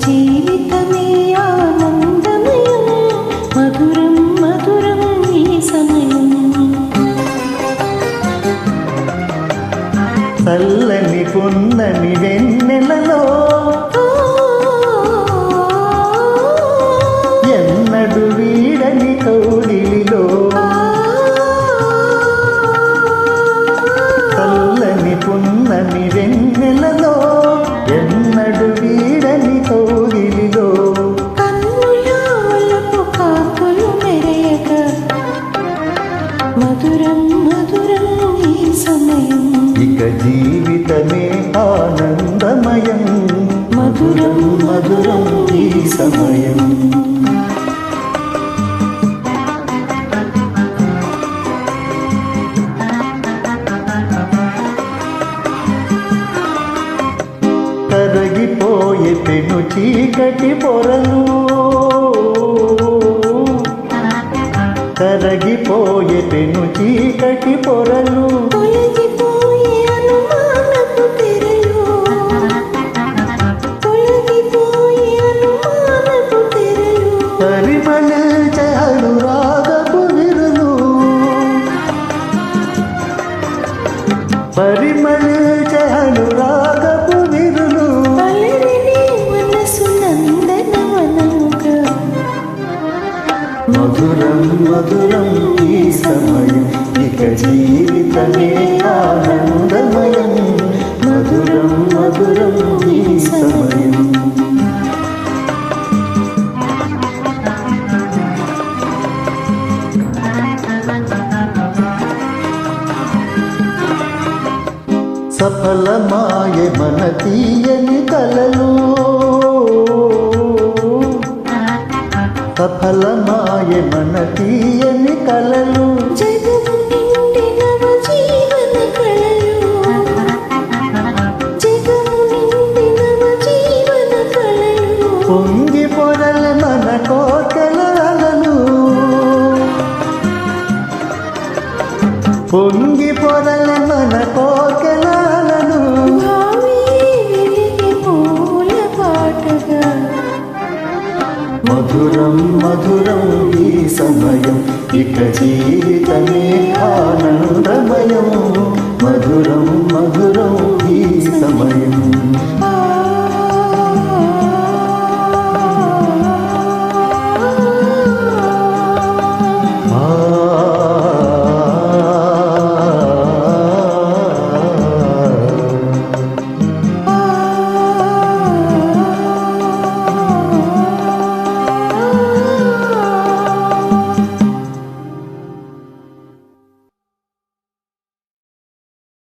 జీవితమే ఆనందమయం మధురం మధురం ఈ సమయం చల్లని పున్నమి వెన్నెలలో ఎన్నడు వీడని కౌగిలిలో చల్లని పున్నమి వెన్నెలలో ఎన్నడు వీడని కౌగిలిలో కన్నులపు కాకులు మెరయక మధురం మధురం ఈ సమయం ఇక జీవితమే ఆనందమయం మధురం మధురం ఈ సమయం కరగిపోయే పెను చీకటి పొరలు కరగిపోయే పెను చీకటి పొరలు తొలగిపోయే అనుమానపు తెరలు తొలగిపోయే అనుమానపు తెరలు పరిమళించే అనురాగపు విరులు పరిమళించే అనురాగపు విరులు పలరిని మనసు నందనవనముగా మధురం మధురం ఈ సమయం ఇక జీవితమే ఆనందమయం మధురం మధురం ఈ సమయం సఫలమాయ మన తీయని కలలు సఫలమాయ మన తీయని కలలు జగము నిండి నవ జీవన కళలు జగము నిండి నవ జీవన కళలు పొంగి పొరల మన కోకలలు పొంగి పొరల మన కోకలలు భావి వెలిగి పూల పాటగా మధురం మధురం ఈ సమయం ఇక జీవితమే ఆనందమయం